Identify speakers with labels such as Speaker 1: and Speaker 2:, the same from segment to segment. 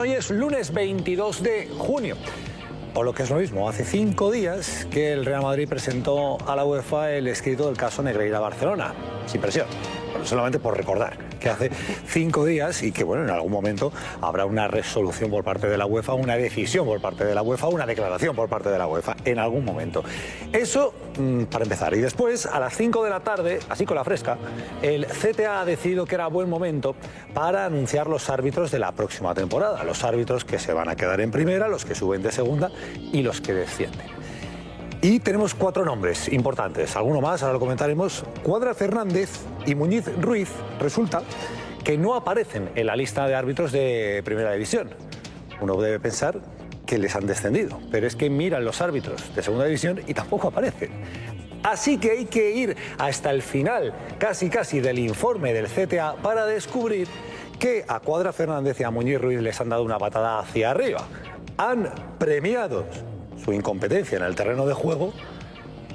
Speaker 1: Hoy es lunes 22 de junio, o lo que es lo mismo, hace 5 días que el Real Madrid presentó a la UEFA el escrito del caso Negreira-Barcelona, sin presión, solamente por recordar que hace 5 días y que, bueno, en algún momento habrá una resolución por parte de la UEFA, una decisión por parte de la UEFA, una declaración por parte de la UEFA, en algún momento. Eso para empezar. Y después, a las 5 de la tarde, así con la fresca, el CTA ha decidido que era buen momento para anunciar los árbitros de la próxima temporada, los árbitros que se van a quedar en primera, los que suben de segunda y los que descienden. Y tenemos 4 nombres importantes, alguno más, ahora lo comentaremos. Cuadra Fernández y Muñiz Ruiz resulta que no aparecen en la lista de árbitros de Primera División. Uno debe pensar que les han descendido, pero es que miran los árbitros de Segunda División y tampoco aparecen. Así que hay que ir hasta el final, casi del informe del CTA para descubrir que a Cuadra Fernández y a Muñiz Ruiz les han dado una patada hacia arriba. Han premiado su incompetencia en el terreno de juego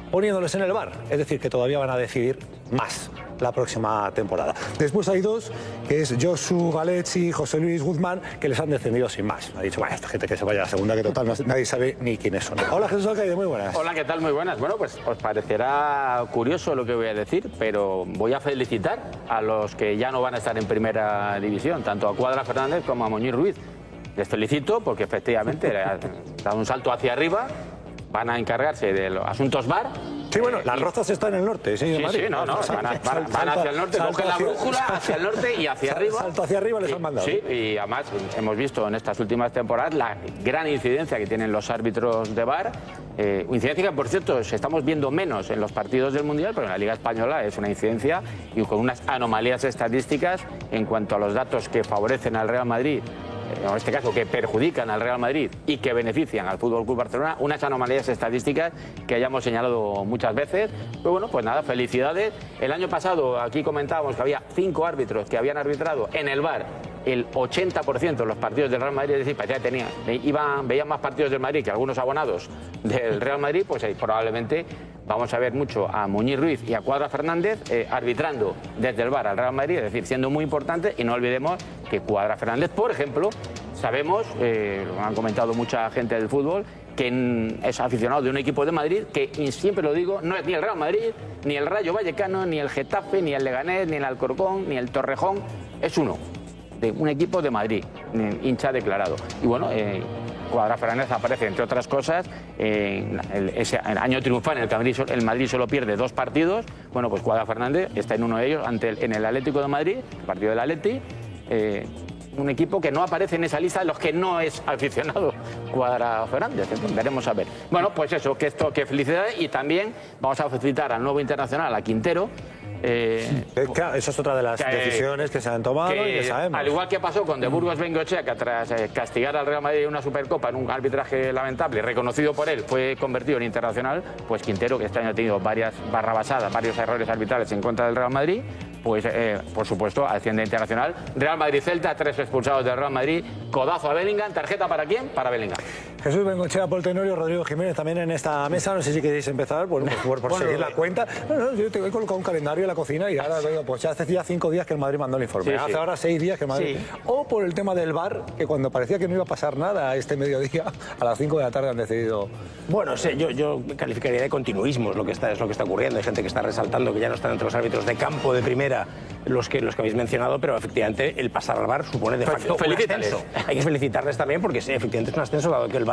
Speaker 1: poniéndoles en el VAR, es decir, que todavía van a decidir más la próxima temporada. Después hay 2, que es Josu Galech y José Luis Guzmán, que les han descendido sin más. Ha dicho, esta gente que se vaya a la segunda, que total nadie sabe ni quiénes son. Hola, Jesús Alcaide, muy buenas.
Speaker 2: Hola, ¿qué tal? Muy buenas. Bueno, pues os parecerá curioso lo que voy a decir, pero voy a felicitar a los que ya no van a estar en Primera División, tanto a Cuadra Fernández como a Muñiz Ruiz. Les felicito porque efectivamente han dado un salto hacia arriba, van a encargarse de los asuntos VAR.
Speaker 1: Sí, bueno, las Rozas están en el norte, ¿sí?
Speaker 2: Sí, van hacia el norte, cogen la brújula hacia el norte y hacia arriba.
Speaker 1: Salto hacia arriba les han mandado.
Speaker 2: Sí, y además hemos visto en estas últimas temporadas la gran incidencia que tienen los árbitros de VAR. Incidencia que, por cierto, estamos viendo menos en los partidos del Mundial, pero en la Liga Española es una incidencia y con unas anomalías estadísticas en cuanto a los datos que favorecen al Real Madrid, en este caso que perjudican al Real Madrid y que benefician al FC Barcelona, unas anomalías estadísticas que hayamos señalado muchas veces. Pero bueno, pues nada, felicidades. El año pasado aquí comentábamos que había 5 árbitros que habían arbitrado en el VAR el 80% de los partidos del Real Madrid, es decir, parecía que veían más partidos del Madrid que algunos abonados del Real Madrid. Pues probablemente vamos a ver mucho a Muñiz Ruiz y a Cuadra Fernández arbitrando desde el VAR al Real Madrid, es decir, siendo muy importante. Y no olvidemos que Cuadra Fernández, por ejemplo, sabemos, lo han comentado mucha gente del fútbol, que es aficionado de un equipo de Madrid que, siempre lo digo, no es ni el Real Madrid, ni el Rayo Vallecano, ni el Getafe, ni el Leganés, ni el Alcorcón, ni el Torrejón, es uno, de un equipo de Madrid, hincha declarado. Y bueno, Cuadra Fernández aparece, entre otras cosas, ese año triunfal en el que el Madrid solo pierde 2 partidos. Bueno, pues Cuadra Fernández está en uno de ellos, en el Atlético de Madrid, el partido del Atleti, un equipo que no aparece en esa lista de los que no es aficionado Cuadra Fernández. Veremos a ver. Bueno, pues eso, que felicidades, y también vamos a felicitar al nuevo internacional, a Quintero.
Speaker 1: Claro, esa es otra de las decisiones que se han tomado y que sabemos.
Speaker 2: Al igual que pasó con De Burgos Bengoechea, que tras castigar al Real Madrid en una Supercopa en un arbitraje lamentable, reconocido por él, fue convertido en internacional, pues Quintero, que este año ha tenido varias barrabasadas, varios errores arbitrales en contra del Real Madrid, pues por supuesto asciende internacional. Real Madrid-Celta, 3 expulsados del Real Madrid, codazo a Bellingham. ¿Tarjeta para quién? Para Bellingham.
Speaker 1: Jesús Bengoechea, Paul Tenorio, Rodrigo Jiménez también en esta mesa. No sé si queréis empezar por seguir la cuenta. No, yo te voy a colocar un calendario en la cocina y ahora pues ya hace ya 5 días que el Madrid mandó el informe. Hace ahora 6 días que el Madrid... Sí. O por el tema del VAR, que cuando parecía que no iba a pasar nada este mediodía, a las 5 de la tarde han decidido...
Speaker 3: Bueno, sí, yo calificaría de continuismo es lo que está ocurriendo. Hay gente que está resaltando que ya no están entre los árbitros de campo de primera los que habéis mencionado, pero efectivamente el pasar al VAR supone de facto un ascenso. Hay que felicitarles también porque sí, efectivamente es un ascenso, dado que el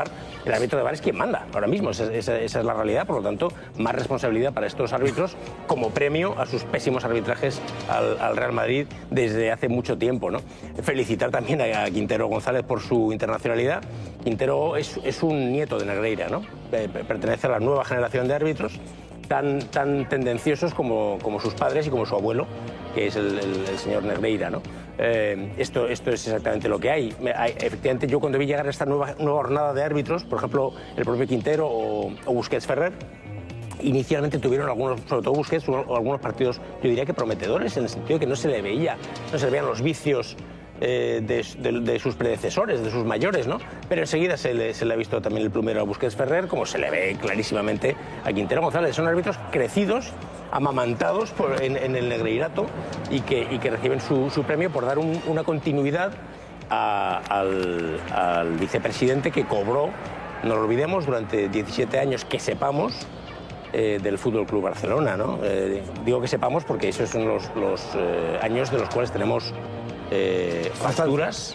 Speaker 3: árbitro de VAR es quien manda ahora mismo. Esa es la realidad. Por lo tanto, más responsabilidad para estos árbitros como premio a sus pésimos arbitrajes al Real Madrid desde hace mucho tiempo, ¿no? Felicitar también a Quintero González por su internacionalidad. Quintero es un nieto de Negreira, ¿no? Pertenece a la nueva generación de árbitros tan tendenciosos como sus padres y como su abuelo, que es el señor Negreira, ¿no? Esto es exactamente lo que hay. Efectivamente, yo cuando vi llegar esta nueva jornada de árbitros, por ejemplo, el propio Quintero o Busquets Ferrer, inicialmente tuvieron algunos, sobre todo Busquets, algunos partidos, yo diría que prometedores, en el sentido de que no se le veían los vicios de sus predecesores, de sus mayores, ¿no? Pero enseguida se le ha visto también el plumero a Busquets Ferrer, como se le ve clarísimamente a Quintero González. Son árbitros crecidos, amamantados en el Negreirato y que reciben su premio por dar una continuidad al vicepresidente que cobró, no lo olvidemos, durante 17 años, que sepamos, del Fútbol Club Barcelona, ¿no? Digo que sepamos porque esos son los años de los cuales tenemos facturas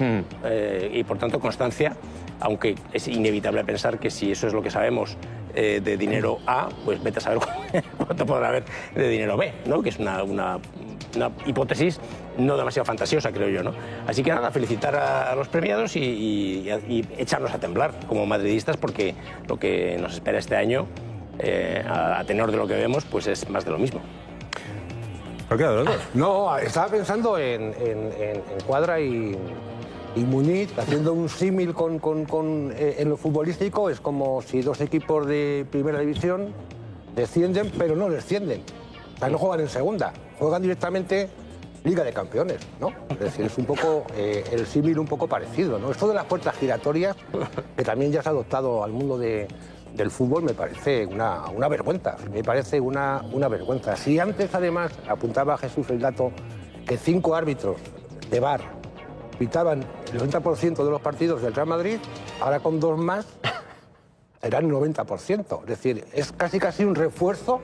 Speaker 3: y por tanto constancia, aunque es inevitable pensar que si eso es lo que sabemos de dinero A, pues vete a saber cuánto podrá haber de dinero B, ¿no? Que es una hipótesis no demasiado fantasiosa, creo yo, ¿no? Así que nada, felicitar a los premiados y echarnos a temblar como madridistas, porque lo que nos espera este año, a tenor de lo que vemos, pues es más de lo mismo.
Speaker 1: ¿Por qué de los dos?
Speaker 4: No, estaba pensando en Cuadra y Muñiz, haciendo un símil en lo futbolístico. Es como si dos equipos de primera división descienden, pero no descienden. O sea, no juegan en segunda, juegan directamente Liga de Campeones, ¿no? Es decir, es un poco el símil un poco parecido, ¿no? Esto de las puertas giratorias, que también ya se ha adoptado al mundo del fútbol, me parece una vergüenza. Me parece una vergüenza. Si antes, además, apuntaba Jesús el dato, que 5 árbitros de VAR pitaban el 90% de los partidos del Real Madrid, ahora con 2 más serán el 90%. Es decir, es casi un refuerzo.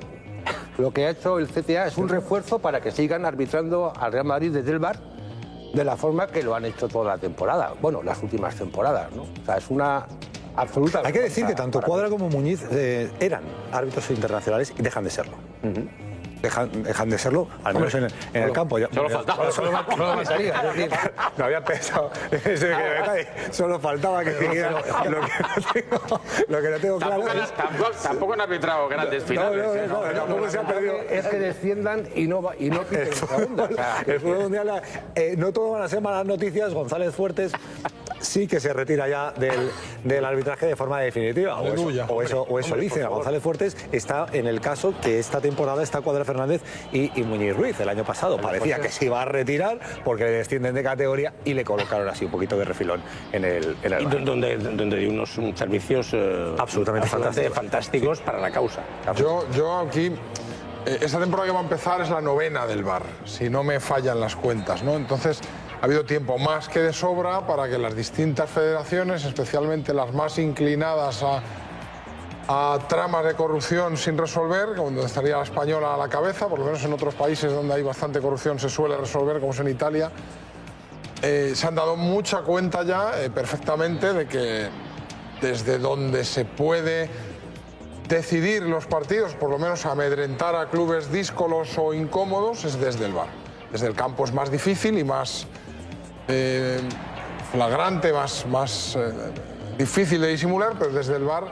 Speaker 4: Lo que ha hecho el CTA es un refuerzo para que sigan arbitrando al Real Madrid desde el VAR de la forma que lo han hecho toda la temporada. Bueno, las últimas temporadas, ¿no? O sea, es una absoluta...
Speaker 1: Hay que decir que tanto Cuadra como Muñiz eran árbitros internacionales y dejan de serlo. Dejan de serlo, al menos en el campo.
Speaker 2: Solo faltaba.
Speaker 1: No había pensado ese detalle. Solo faltaba que dijera lo que no tengo claro.
Speaker 2: Tampoco han arbitrado grandes finales.
Speaker 1: No, tampoco se ha perdido.
Speaker 4: Es que desciendan y no piten segunda.
Speaker 1: El fútbol mundial, no todo van a ser malas noticias. González Fuertes sí que se retira ya del arbitraje de forma definitiva. O eso dicen. González Fuertes está en el caso que esta temporada está Cuadra Fernández y Muñiz Ruiz. El año pasado parecía que se iba a retirar porque le descienden de categoría y le colocaron así un poquito de refilón en el
Speaker 3: y donde dio unos servicios
Speaker 1: absolutamente
Speaker 3: fantásticos para la causa.
Speaker 5: Yo aquí, esta temporada que va a empezar es la 9ª del VAR, si no me fallan las cuentas, ¿no? Entonces ha habido tiempo más que de sobra para que las distintas federaciones, especialmente las más inclinadas a tramas de corrupción sin resolver, donde estaría la española a la cabeza, por lo menos en otros países donde hay bastante corrupción se suele resolver, como es en Italia, se han dado mucha cuenta ya perfectamente de que desde donde se puede decidir los partidos, por lo menos amedrentar a clubes díscolos o incómodos, es desde el VAR. Desde el campo es más difícil y más flagrante, más difícil de disimular, pero desde el VAR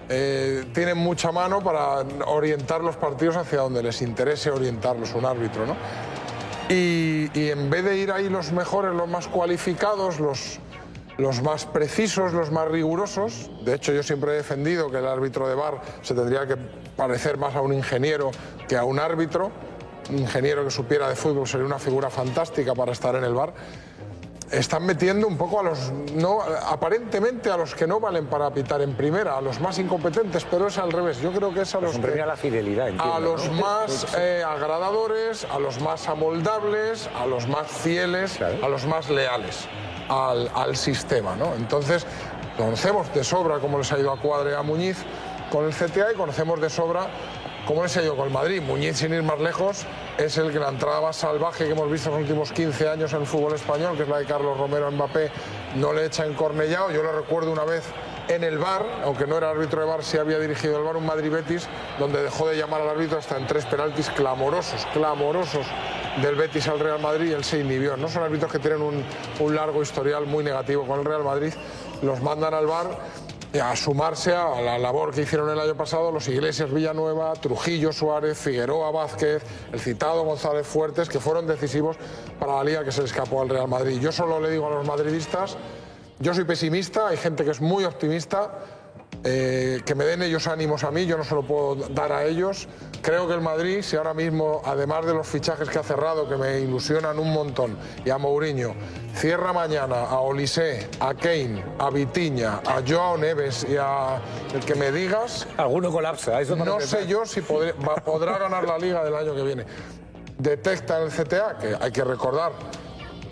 Speaker 5: tienen mucha mano para orientar los partidos hacia donde les interese orientarlos un árbitro, ¿no? Y en vez de ir ahí los mejores, los más cualificados, los más precisos, los más rigurosos, de hecho yo siempre he defendido que el árbitro de VAR se tendría que parecer más a un ingeniero que a un árbitro. Un ingeniero que supiera de fútbol sería una figura fantástica para estar en el VAR. Están metiendo un poco aparentemente a los que no valen para pitar en primera, a los más incompetentes, pero es al revés. Yo creo que es a los
Speaker 1: la fidelidad, entiendo,
Speaker 5: a los más agradadores, a los más amoldables, a los más fieles, a los más leales al sistema, ¿no? Entonces, conocemos de sobra cómo les ha ido a Cuadra y a Muñiz con el CTA y conocemos de sobra cómo les ha ido con el Madrid. Muñiz, sin ir más lejos, es la entrada más salvaje que hemos visto en los últimos 15 años en el fútbol español, que es la de Carlos Romero a Mbappé, no le echa encornellado. Yo lo recuerdo una vez en el VAR, aunque no era árbitro de VAR, sí había dirigido el VAR, un Madrid-Betis, donde dejó de llamar al árbitro hasta en 3 penaltis clamorosos del Betis al Real Madrid, y él se inhibió. No son árbitros que tienen un largo historial muy negativo con el Real Madrid, los mandan al VAR a sumarse a la labor que hicieron el año pasado los Iglesias, Villanueva, Trujillo, Suárez, Figueroa, Vázquez, el citado González Fuertes, que fueron decisivos para la liga que se le escapó al Real Madrid. Yo solo le digo a los madridistas, yo soy pesimista, hay gente que es muy optimista, que me den ellos ánimos a mí, yo no se lo puedo dar a ellos. Creo que el Madrid, si ahora mismo, además de los fichajes que ha cerrado, que me ilusionan un montón, y a Mourinho, cierra mañana a Olise, a Kane, a Vitinha, a Joao Neves y a el que me digas...
Speaker 1: Alguno colapsa. Eso
Speaker 5: no sé yo si podrá ganar la Liga del año que viene. Detecta en el CTA, que hay que recordar,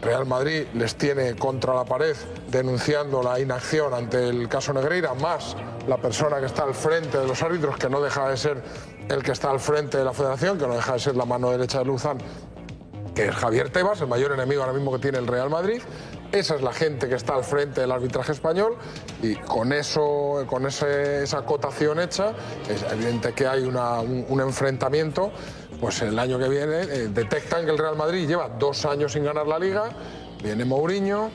Speaker 5: Real Madrid les tiene contra la pared denunciando la inacción ante el caso Negreira, más la persona que está al frente de los árbitros, que no deja de ser el que está al frente de la federación, que no deja de ser la mano derecha de Luzán, que es Javier Tebas, el mayor enemigo ahora mismo que tiene el Real Madrid. Esa es la gente que está al frente del arbitraje español, y con eso, esa acotación hecha, es evidente que hay un enfrentamiento. Pues el año que viene detectan que el Real Madrid lleva 2 años sin ganar la Liga, viene Mourinho,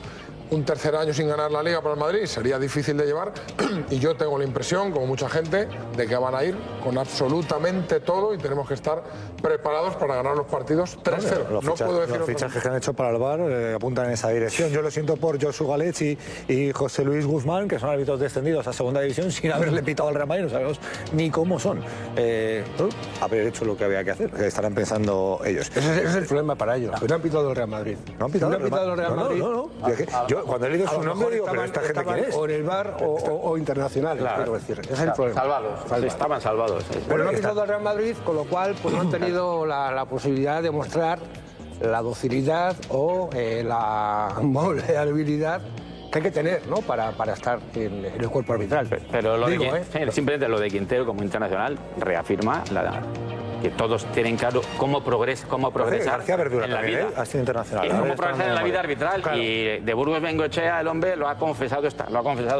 Speaker 5: un tercer año sin ganar la Liga para el Madrid sería difícil de llevar, y yo tengo la impresión, como mucha gente, de que van a ir con absolutamente todo y tenemos que estar preparados para ganar los partidos 3-0.
Speaker 1: No puedo decir. Los fichajes que han hecho para el VAR apuntan en esa dirección. Yo lo siento por Josu Galech y José Luis Guzmán, que son árbitros descendidos a segunda división sin haberle pitado al Real Madrid, no sabemos ni cómo son. Haber hecho lo que había que hacer, estarán pensando ellos.
Speaker 4: Ese es el problema para ellos, que no han pitado el Real Madrid.
Speaker 1: ¿No han pitado
Speaker 4: el Real Madrid?
Speaker 1: No. Yo, cuando he leído su nombre, digo, pero esta gente quién es.
Speaker 4: O en el VAR o internacionales, quiero decir. Ese es el problema.
Speaker 2: Salvados. Estaban salvados.
Speaker 4: Pero no han pisado al Real Madrid, con lo cual pues, no han tenido la posibilidad de mostrar la docilidad o la moldeabilidad que hay que tener, ¿no? para estar en el cuerpo arbitral.
Speaker 2: Pero lo simplemente lo de Quintero como internacional reafirma que todos tienen claro cómo progresar en la vida.
Speaker 1: Ha sido internacional.
Speaker 2: Y cómo progresar en la vida arbitral. Claro. Y de Burgos Bengoechea, el hombre lo ha confesado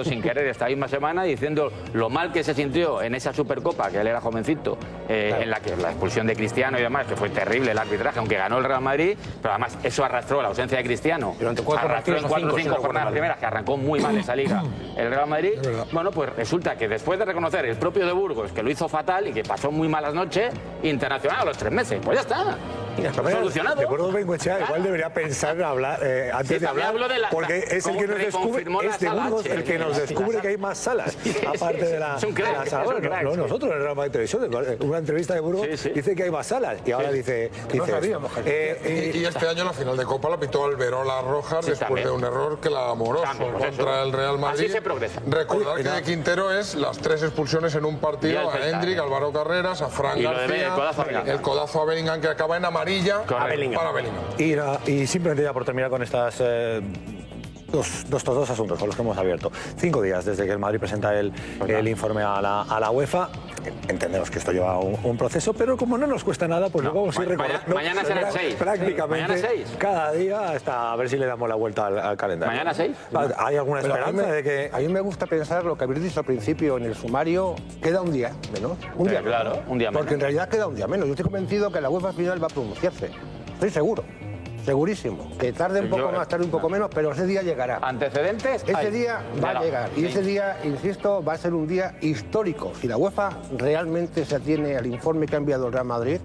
Speaker 2: sin querer esta misma semana, diciendo lo mal que se sintió en esa Supercopa, que él era jovencito, en la que la expulsión de Cristiano y demás, que fue terrible el arbitraje, aunque ganó el Real Madrid, pero además eso arrastró la ausencia de Cristiano.
Speaker 3: Durante 4
Speaker 2: o 5 jornadas primeras, que arrancó muy mal esa liga el Real Madrid. Bueno, pues resulta que después de reconocer el propio de Burgos que lo hizo fatal y que pasó muy malas noches, internacional a los 3 meses, pues ya está. Solucionado.
Speaker 1: De Burgos Bengoechea igual debería pensar en hablar antes de hablar, porque es el que nos descubre, es de Burgos el que nos descubre que hay más salas, aparte de la sala. No, nosotros en el Real Madrid Televisión, una entrevista de Burgos dice que hay más salas, y ahora dice
Speaker 4: no sabíamos.
Speaker 5: Y este año la final de Copa la pitó Alberola Rojas después de un error clamoroso contra el Real Madrid.
Speaker 2: Así se progresa.
Speaker 5: Recordar que de Quintero es las 3 expulsiones en un partido a Hendrik, Álvaro Carreras, a Fran García, el codazo a Bellingham que acaba en amarilla para Bellingham.
Speaker 1: Y simplemente ya por terminar con estas dos asuntos con los que hemos abierto. 5 días desde que el Madrid presenta el informe a la UEFA. Entendemos que esto lleva un proceso, pero como no nos cuesta nada, pues lo vamos a ir recordando.
Speaker 2: Mañana será el 6.
Speaker 1: Prácticamente cada día hasta a ver si le damos la vuelta al calendario.
Speaker 2: ¿Mañana 6?
Speaker 1: ¿Hay alguna esperanza de que...?
Speaker 4: A mí me gusta pensar lo que habéis dicho al principio en el sumario, queda un día menos. Un día menos. Porque en realidad queda un día menos. Yo estoy convencido que la UEFA final va a pronunciarse. Estoy seguro. Segurísimo. Que tarde un poco más, tarde un poco menos, pero ese día llegará.
Speaker 2: ¿Antecedentes?
Speaker 4: Ese día va a llegar. Y ese día, insisto, va a ser un día histórico. Si la UEFA realmente se atiene al informe que ha enviado el Real Madrid,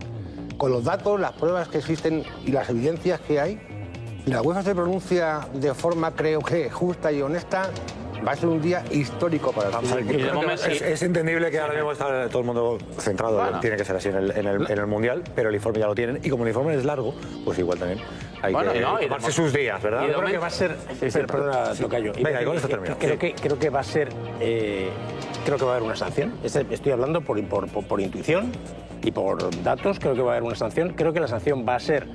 Speaker 4: con los datos, las pruebas que existen y las evidencias que hay, si la UEFA se pronuncia de forma, creo que, justa y honesta, va a ser un día histórico para el fútbol.
Speaker 1: Es entendible que ahora mismo está todo el mundo centrado, tiene que ser así en el Mundial, pero el informe ya lo tienen, y como el informe es largo, pues igual también hay que tomarse sus días, ¿verdad?
Speaker 3: Yo creo que va a ser... Perdona, Tocayo.
Speaker 1: Venga, y con esto termino.
Speaker 3: Creo que va a ser... creo que va a haber una sanción. Estoy hablando por intuición y por datos. Creo que va a haber una sanción. Creo que la sanción va a ser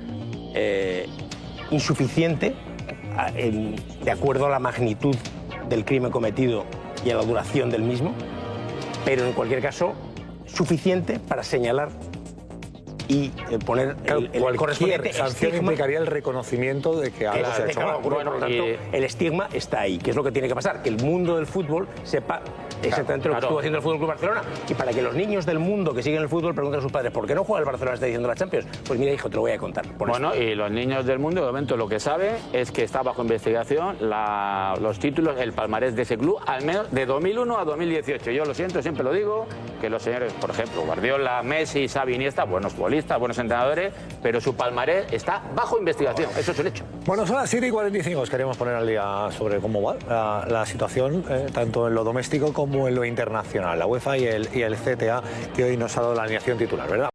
Speaker 3: insuficiente de acuerdo a la magnitud del crimen cometido y a la duración del mismo, pero en cualquier caso suficiente para señalar y poner el correspondiente
Speaker 1: sanción
Speaker 3: estigma.
Speaker 1: Implicaría el reconocimiento de que algo se ha hecho mal.
Speaker 3: Por lo tanto, el estigma está ahí, que es lo que tiene que pasar, que el mundo del fútbol sepa exactamente lo que estuvo haciendo el Fútbol Club Barcelona, y para que los niños del mundo que siguen el fútbol pregunten a sus padres ¿por qué no juega el Barcelona esta edición de la Champions? Pues mira, hijo, te lo voy a contar.
Speaker 2: Y los niños del mundo de momento lo que saben es que está bajo investigación los títulos, el palmarés de ese club, al menos de 2001 a 2018. Yo lo siento, siempre lo digo, que los señores, por ejemplo, Guardiola, Messi, Xavi, Iniesta, buenos futbolistas, buenos entrenadores, pero su palmarés está bajo investigación. Eso es un hecho.
Speaker 1: Bueno, son las 7:45. Os queremos poner al día sobre cómo va la situación, tanto en lo doméstico como en lo internacional. La UEFA y el CTA, que hoy nos ha dado la alineación titular, ¿verdad?